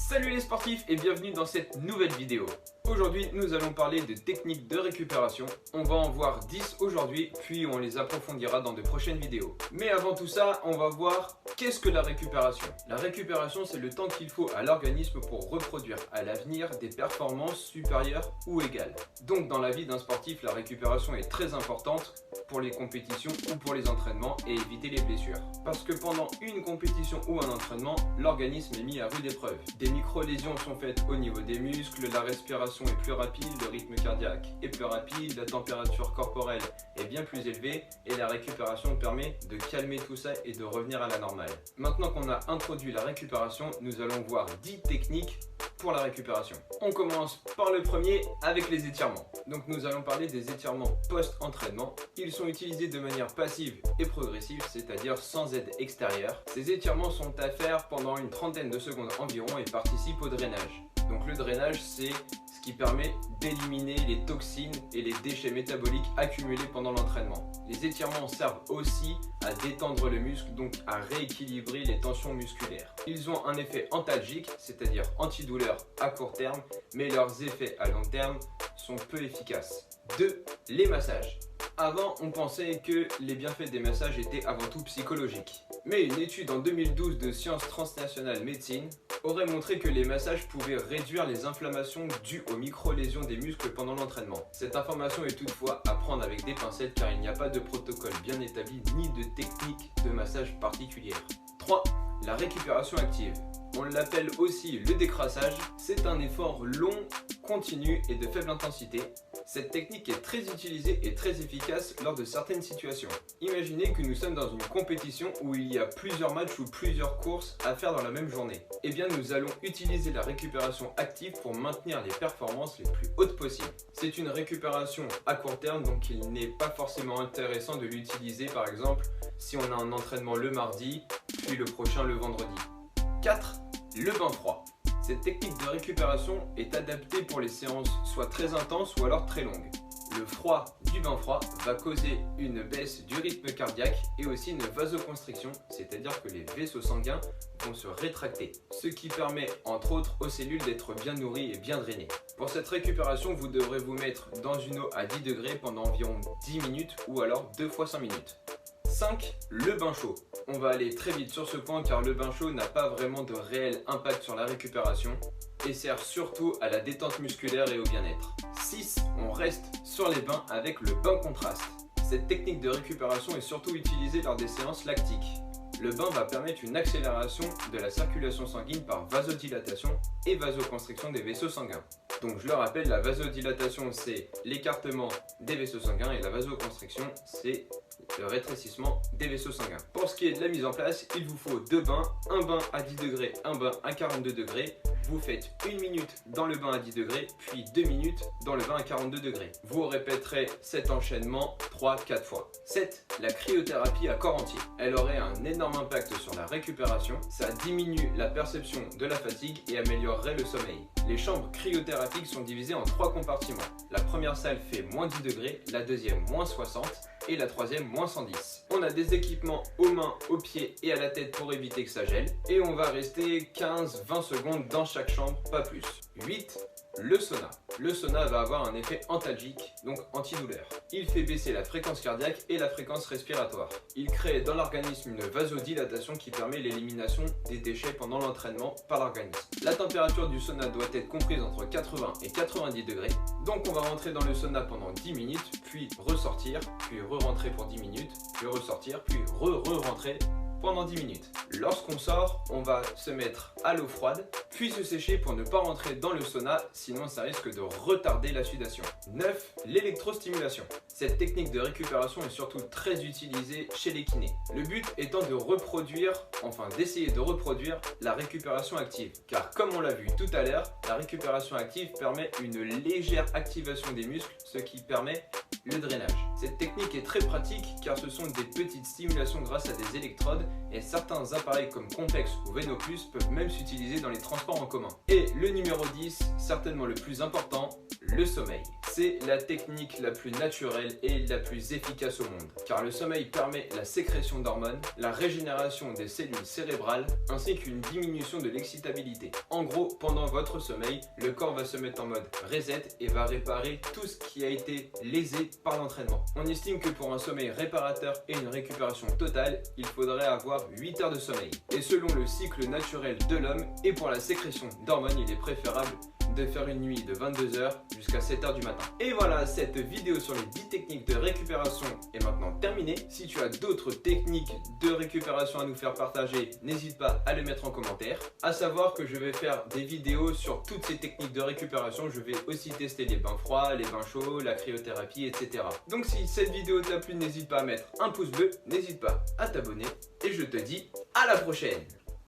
Salut les sportifs et bienvenue dans cette nouvelle vidéo. Aujourd'hui nous allons parler de techniques de récupération. On va en voir 10 aujourd'hui puis on les approfondira dans de prochaines vidéos. Mais avant tout ça on va voir qu'est-ce que la récupération. La récupération c'est le temps qu'il faut à l'organisme pour reproduire à l'avenir des performances supérieures ou égales. Donc dans la vie d'un sportif la récupération est très importante pour les compétitions ou pour les entraînements et éviter les blessures. Parce que pendant une compétition ou un entraînement, l'organisme est mis à rude épreuve. Des micro-lésions sont faites au niveau des muscles, la respiration est plus rapide, le rythme cardiaque est plus rapide, la température corporelle est bien plus élevée et la récupération permet de calmer tout ça et de revenir à la normale. Maintenant qu'on a introduit la récupération, nous allons voir 10 techniques pour la récupération. On commence par le premier avec les étirements. Donc nous allons parler des étirements post-entraînement. Ils sont utilisés de manière passive et progressive, c'est-à-dire sans aide extérieure. Ces étirements sont à faire pendant une trentaine de secondes environ et participent au drainage. Donc le drainage, c'est ce qui permet d'éliminer les toxines et les déchets métaboliques accumulés pendant l'entraînement. Les étirements servent aussi à détendre le muscle, donc à rééquilibrer les tensions musculaires. Ils ont un effet antalgique, c'est-à-dire antidouleur à court terme, mais leurs effets à long terme sont peu efficaces. 2. Les massages. Avant, on pensait que les bienfaits des massages étaient avant tout psychologiques. Mais une étude en 2012 de Sciences Transnationales Médecine aurait montré que les massages pouvaient réduire les inflammations dues aux micro-lésions des muscles pendant l'entraînement. Cette information est toutefois à prendre avec des pincettes car il n'y a pas de protocole bien établi ni de technique de massage particulière. 3. La récupération active. On l'appelle aussi le décrassage. C'est un effort long, continu et de faible intensité. Cette technique est très utilisée et très efficace lors de certaines situations. Imaginez que nous sommes dans une compétition où il y a plusieurs matchs ou plusieurs courses à faire dans la même journée. Eh bien nous allons utiliser la récupération active pour maintenir les performances les plus hautes possibles. C'est une récupération à court terme, donc il n'est pas forcément intéressant de l'utiliser par exemple si on a un entraînement le mardi, puis le prochain le vendredi. 4. Le bain froid. Cette technique de récupération est adaptée pour les séances soit très intenses ou alors très longues. Le froid du bain froid va causer une baisse du rythme cardiaque et aussi une vasoconstriction, c'est-à-dire que les vaisseaux sanguins vont se rétracter, ce qui permet entre autres aux cellules d'être bien nourries et bien drainées. Pour cette récupération, vous devrez vous mettre dans une eau à 10 degrés pendant environ 10 minutes ou alors 2 fois 5 minutes. 5. Le bain chaud. On va aller très vite sur ce point car le bain chaud n'a pas vraiment de réel impact sur la récupération et sert surtout à la détente musculaire et au bien-être. 6. On reste sur les bains avec le bain contraste. Cette technique de récupération est surtout utilisée lors des séances lactiques. Le bain va permettre une accélération de la circulation sanguine par vasodilatation et vasoconstriction des vaisseaux sanguins. Donc je le rappelle, la vasodilatation c'est l'écartement des vaisseaux sanguins et la vasoconstriction c'est le rétrécissement des vaisseaux sanguins. Pour ce qui est de la mise en place, il vous faut 2 bains, un bain à 10 degrés, un bain à 42 degrés. Vous faites 1 minute dans le bain à 10 degrés, puis 2 minutes dans le bain à 42 degrés. Vous répéterez cet enchaînement 3-4 fois. 7. La cryothérapie à corps entier. Elle aurait un énorme impact sur la récupération. Ça diminue la perception de la fatigue et améliorerait le sommeil. Les chambres cryothérapiques sont divisées en 3 compartiments. La première salle fait moins 10 degrés, la deuxième moins 60 et la troisième moins 110. On a des équipements aux mains, aux pieds et à la tête pour éviter que ça gèle. Et on va rester 15-20 secondes dans chaque chambre, pas plus. 8. Le sauna. Le sauna va avoir un effet antalgique, donc antidouleur. Il fait baisser la fréquence cardiaque et la fréquence respiratoire. Il crée dans l'organisme une vasodilatation qui permet l'élimination des déchets pendant l'entraînement par l'organisme. La température du sauna doit être comprise entre 80 et 90 degrés. Donc on va rentrer dans le sauna pendant 10 minutes, puis ressortir, puis re-rentrer pour 10 minutes, puis ressortir, puis re-rentrer pendant 10 minutes. Lorsqu'on sort, on va se mettre à l'eau froide, puis se sécher pour ne pas rentrer dans le sauna, sinon ça risque de retarder la sudation. 9. L'électrostimulation. Cette technique de récupération est surtout très utilisée chez les kinés. Le but étant de reproduire, enfin d'essayer de reproduire la récupération active. Car comme on l'a vu tout à l'heure, la récupération active permet une légère activation des muscles, ce qui permet le drainage. Cette technique est très pratique car ce sont des petites stimulations grâce à des électrodes et certains appareils comme Compex ou Venopus peuvent même s'utiliser dans les transports en commun. Et le numéro 10, certainement le plus important, le sommeil. c'est la technique la plus naturelle et la plus efficace au monde, car le sommeil permet la sécrétion d'hormones, la régénération des cellules cérébrales, ainsi qu'une diminution de l'excitabilité. En gros, pendant votre sommeil, le corps va se mettre en mode reset et va réparer tout ce qui a été lésé par l'entraînement. On estime que pour un sommeil réparateur et une récupération totale, il faudrait avoir 8 heures de sommeil. Et selon le cycle naturel de l'homme et pour la sécrétion d'hormones, il est préférable de faire une nuit de 22 h jusqu'à 7 h du matin. Et voilà, cette vidéo sur les 10 techniques de récupération est maintenant terminée. Si tu as d'autres techniques de récupération à nous faire partager, n'hésite pas à les mettre en commentaire. À savoir que je vais faire des vidéos sur toutes ces techniques de récupération. Je vais aussi tester les bains froids, les bains chauds, la cryothérapie, etc. Donc si cette vidéo t'a plu, n'hésite pas à mettre un pouce bleu, n'hésite pas à t'abonner et je te dis à la prochaine.